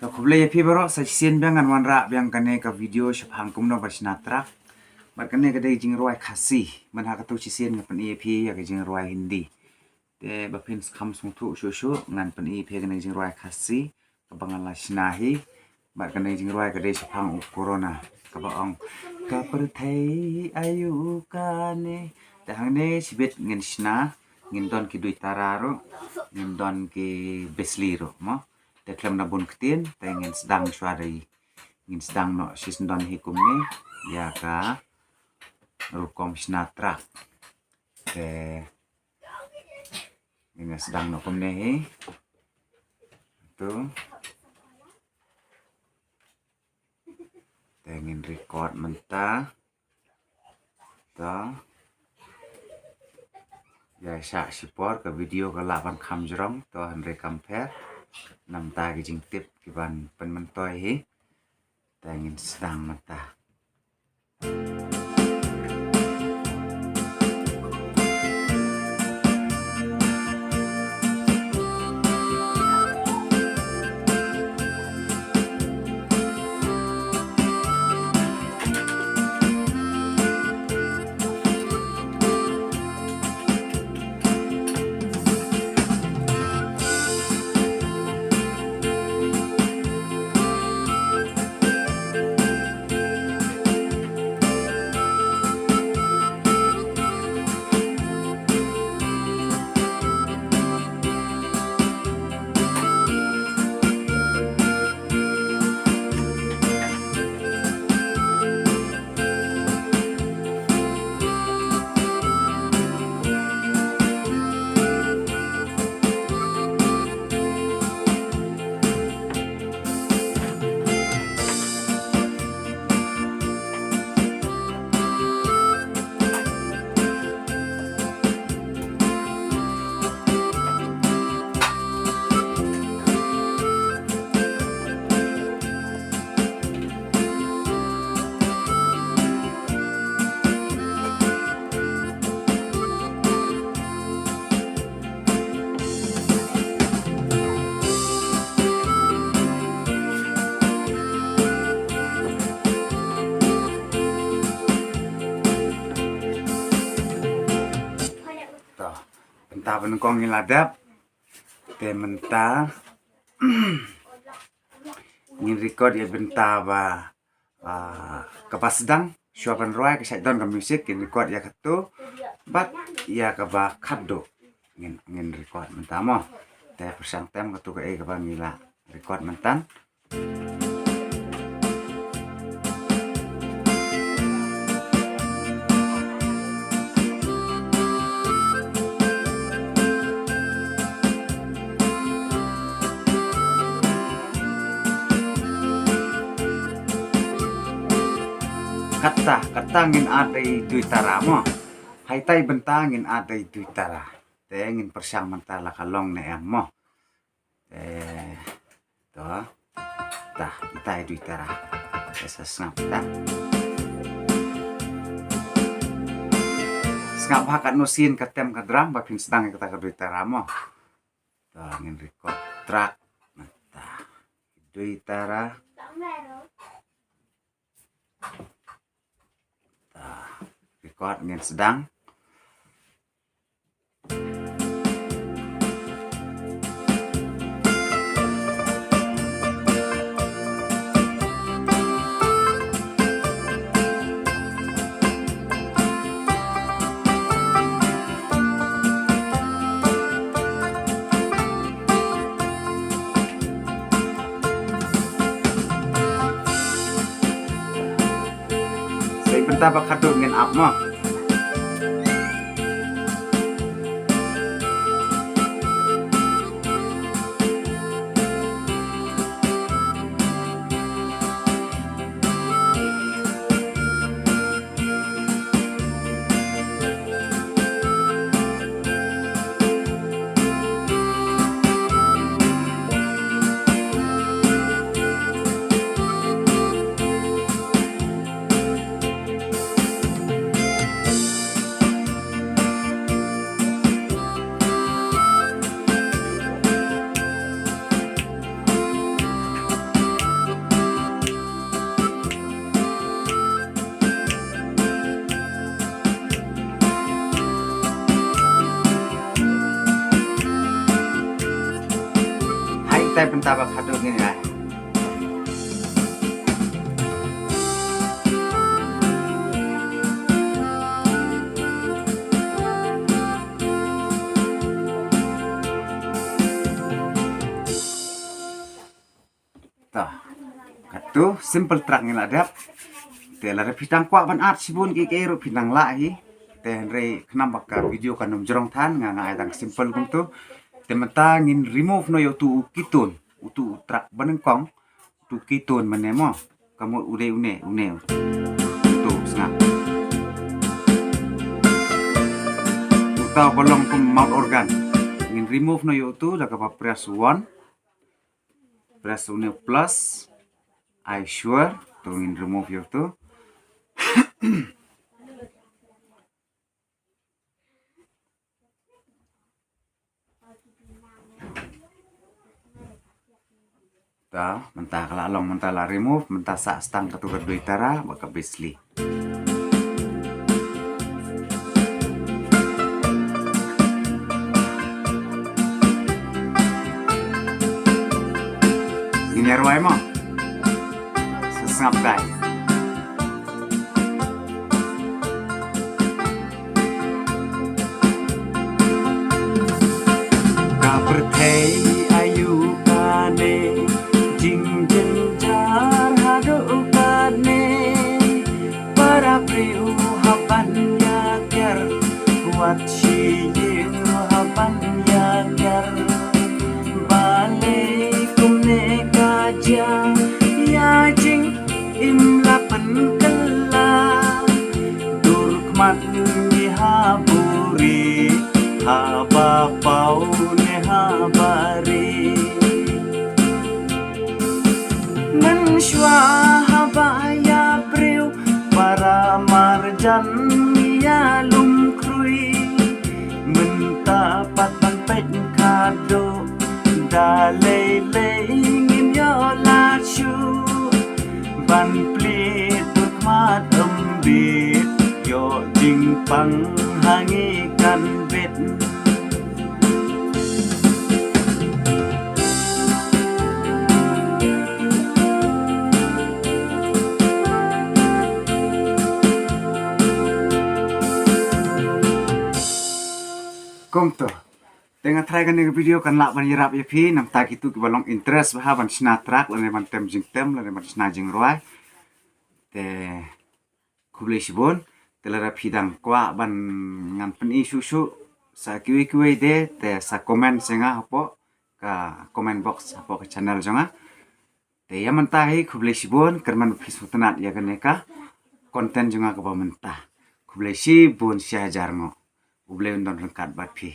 To kuble ya pi baro sa sien bangan wanra biang kane ka video syapang kumno barsinatra. Bar kane ka dai jing roi khasi man ha ka tu sien ngapan e pi ya ka jing roi hindi. Te ba pin kham sung tu shu ngan pan e pi kane jing roi khasi ka bangan la sinahi. Bar kane jing roi ka dai syapang corona ka ba ong ka per thai ayu kane ta hang ne sibet ngin sina ngin don ki dui tararo ngin don ki besliro mo. Teklam na bun ketin, ingin sedang suari, ingin sedang no sisndon hikum ni, ya ka rukom sinatra, ingin sedang no kum ni, itu, ingin record mentah, to, ya syak sipor ke video ke lapan kam jerong, to Henry compare. Nam ta cái jing tip cái ban pen mentoi hi ta ingin sedang mata mentah penengkong ngiladap te mentah ngin record ya benta ba kapas sedang syuapan roy ke don ke musik ngin record ya katu bat ya ka ba khaddo ngin record mentah mo te persang tem katu ke ba ngila record mentan kata ngin adai duitara mo hai tai bentangin adai duitara te ngin persiang mentala kalong ne em mo to tah kita duitara esa snap ta snap hakat nusin katem kadram ba pin sedang kita ka duitara mo to ngin record track mentah duitara record ngin sedang saya bentar bakal ngin up mo แต่เป็นตาแบบพัดดูนี่ไงต่อกัดtu simple track ni lah dap te la pitang kwa ban art sibun ki ke ro pitang la hi te re khnam bakka video kanum jorong than nga nga dang simple kum tu te mata ngin remove no yo tu kitun utu track baneng kong tu kitun mane mo kamu ude une tu snap uta bolong kum mount organ ngin remove no yo tu la ka press 1 press une plus I sure to ngin remove yo tu ta mentah kala long mentah la remove mentah sa stang katu kedua tara baka basely ini arwai mo sesngap dai ka berthei ayu kane jing jenjar hadu kane para priu haban ya ker wat shi yin haban ya ker bale kumne kaja ya jing imla pen kala durkmat ni haburi haba pau ne habari Menshwa habaya priu para marjan ya lumkrui mentapat ban pet kado dalele ingin yo lachu ban plit tukmat embit yo jingpang hangikan bet Kom to. Tengah try kan video kan lak ban yirap yapi nam tak itu ke balong interest bah ban sna track lane ban tem jing tem lane ban sna jing roi. Te kuble sibon te lara phidang kwa ban ngan pen isu sa kiwi de te sa comment senga hapo ka comment box hapo ka channel jonga. Te ya mentahi kuble sibon kerman Facebook tenat ya kan ka konten jonga ka ba mentah. Kuble sibon sia jarngo. Uble undon lengkat bat pi